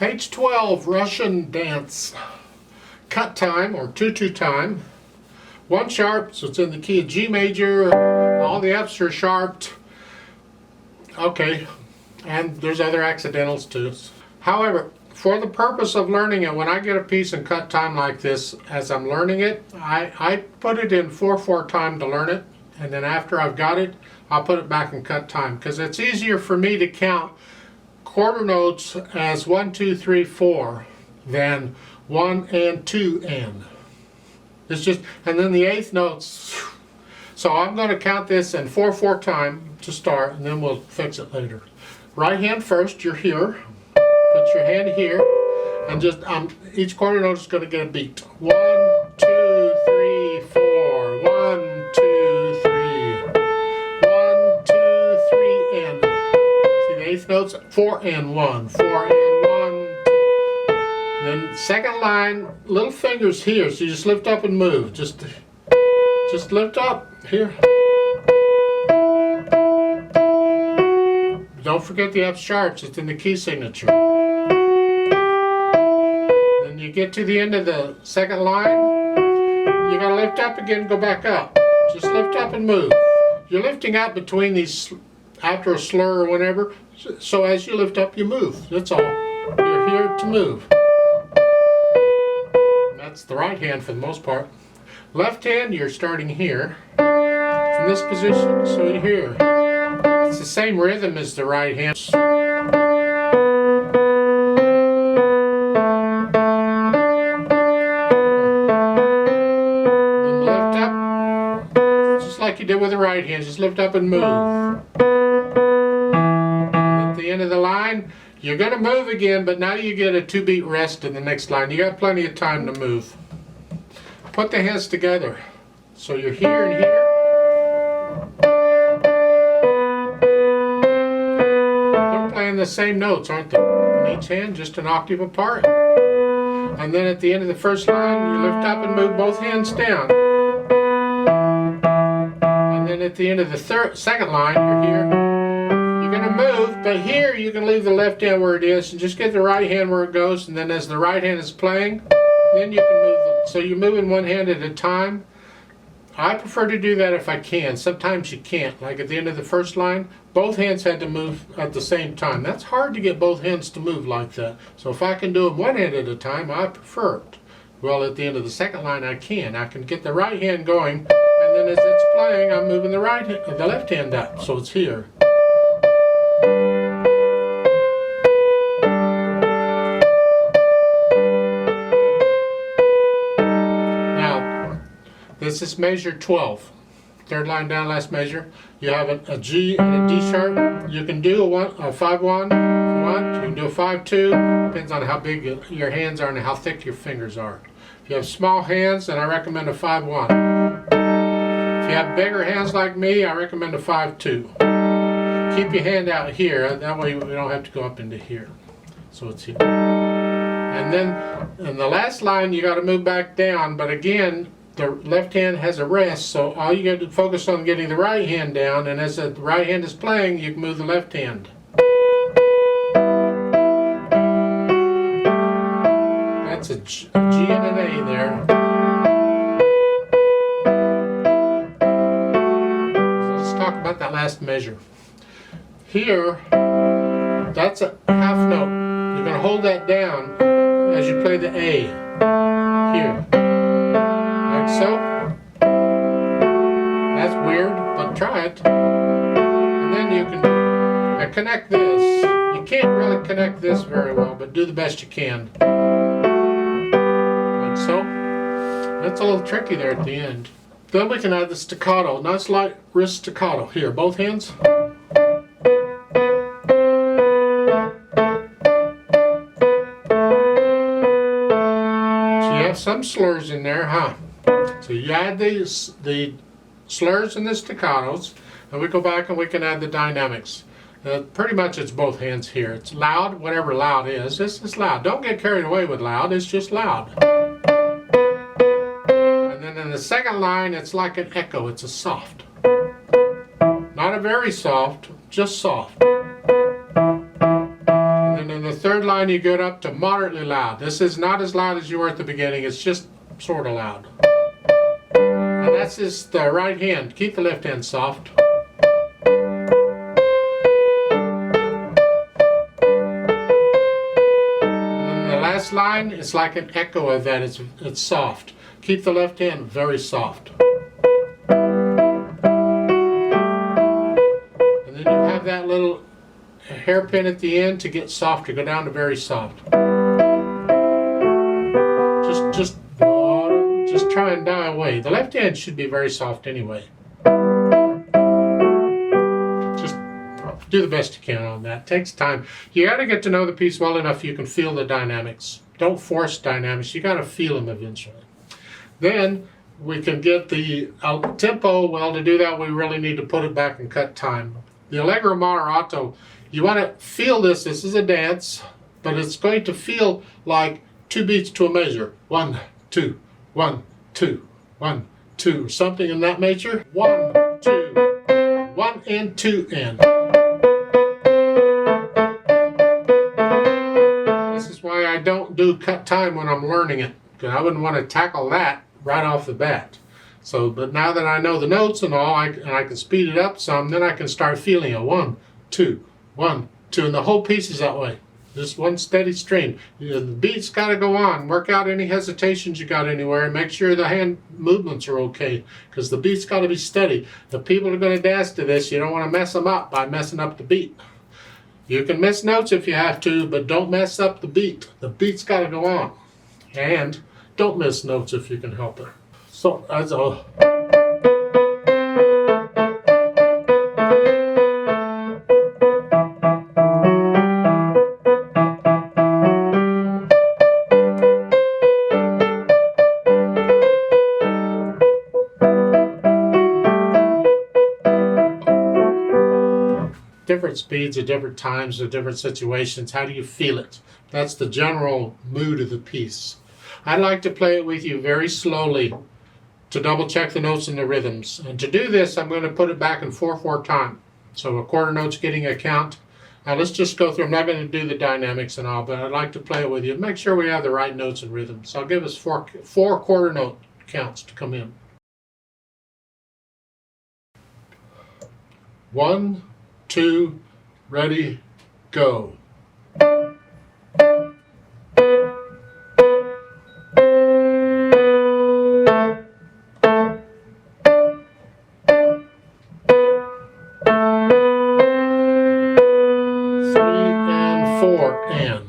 Page 12, Russian dance. Cut time or tutu time. 1 sharp, so it's in the key of G major. All the F's are sharped. Okay, and there's other accidentals too. However, for the purpose of learning it, when I get a piece in cut time like this, as I'm learning it, I put it in 4/4 time to learn it, and then after I've got it, I'll put it back in cut time, because it's easier for me to count quarter notes as 1, 2, 3, 4 than 1 and 2 and. It's just, and then the 8th notes. So I'm going to count this in 4/4 time to start, and then we'll fix it later. Right hand first, you're here. Put your hand here, and just each quarter note is going to get a beat. 1, 2, 3, 4. 1, 2, 3. 1, 2, 3, and. See the 8th notes? 4 and 1. 4 and 1. Then second line, little fingers here, so you just lift up and move. Just lift up here. Don't forget the F sharps, it's in the key signature. Then you get to the end of the second line, you gotta lift up again, go back up. Just lift up and move. You're lifting out between these, after a slur or whatever, so as you lift up, you move. That's all. You're here to move. That's the right hand for the most part. Left hand, you're starting here. From this position, so you're here. It's the same rhythm as the right hand. And lift up, just like you did with the right hand, just lift up and move. At the end of the line, you're going to move again, but now you get a 2-beat rest in the next line. You got plenty of time to move. Put the hands together. So you're here and here. They're playing the same notes, aren't they? In each hand, just an octave apart. And then at the end of the first line, you lift up and move both hands down. And then at the end of the second line, you're here. You're going to move, but here you can leave the left hand where it is and just get the right hand where it goes, and then as the right hand is playing, then you can move it. So you move in one hand at a time. I prefer to do that if I can. Sometimes you can't. Like at the end of the first line, both hands had to move at the same time. That's hard to get both hands to move like that. So if I can do them one hand at a time, I prefer it. Well, at the end of the second line, I can. I can get the right hand going, and then as it's playing, I'm moving the left hand up, so it's here. This is measure 12. Third line down, last measure. You have a G and a D sharp. You can do a 5-1 if you want. You can do a 5-2. Depends on how big your hands are and how thick your fingers are. If you have small hands, then I recommend a 5-1. If you have bigger hands like me, I recommend a 5-2. Keep your hand out here. That way we don't have to go up into here. So it's here. And then in the last line, you got to move back down. But again, the left hand has a rest, so all you got to focus on getting the right hand down, and as the right hand is playing, you can move the left hand. That's a G and an A there. So let's talk about that last measure. Here, that's a half note. You're going to hold that down as you play the A. Here. Like so. That's weird, but try it. And then you can connect this. You can't really connect this very well, but do the best you can. Like so. That's a little tricky there at the end. Then we can add the staccato. Nice light wrist staccato. Here, both hands. So you have some slurs in there, huh? So you add the slurs and the staccatos, and we go back and we can add the dynamics. Pretty much it's both hands here. It's loud, whatever loud is. It's loud. Don't get carried away with loud, it's just loud. And then in the second line, it's like an echo. It's a soft. Not a very soft, just soft. And then in the third line you get up to moderately loud. This is not as loud as you were at the beginning, it's just sort of loud. And that's just the right hand. Keep the left hand soft. Last line is like an echo of that. It's soft. Keep the left hand very soft. And then you have that little hairpin at the end to get softer. Go down to very soft. Just try and die away. The left hand should be very soft anyway. Do the best you can on that. It takes time. You got to get to know the piece well enough you can feel the dynamics. Don't force dynamics. You got to feel them eventually. Then we can get the tempo. Well, to do that, we really need to put it back and cut time. The Allegro moderato, you want to feel this. This is a dance, but it's going to feel like 2 beats to a measure. 1, 2, 1, 2, 1, 2, or something in that measure. 1, 2, 1 and 2 and. Why I don't do cut time when I'm learning it, because I wouldn't want to tackle that right off the bat. So, but now that I know the notes and all, I can speed it up some, then I can start feeling a 1, 2, 1, 2, and the whole piece is that way. Just one steady stream. The beat's got to go on. Work out any hesitations you got anywhere, and make sure the hand movements are okay, because the beat's got to be steady. The people are going to dance to this. You don't want to mess them up by messing up the beat. You can miss notes if you have to, but don't mess up the beat. The beat's got to go on. And don't miss notes if you can help it. So, as a... different speeds at different times at different situations. How do you feel it? That's the general mood of the piece. I'd like to play it with you very slowly to double check the notes and the rhythms. And to do this, I'm going to put it back in 4/4 time. So a quarter note's getting a count. Now let's just go through. I'm not going to do the dynamics and all, but I'd like to play it with you and make sure we have the right notes and rhythms. So I'll give us four quarter note counts to come in. 1, 2, ready, go. Three and 4 and.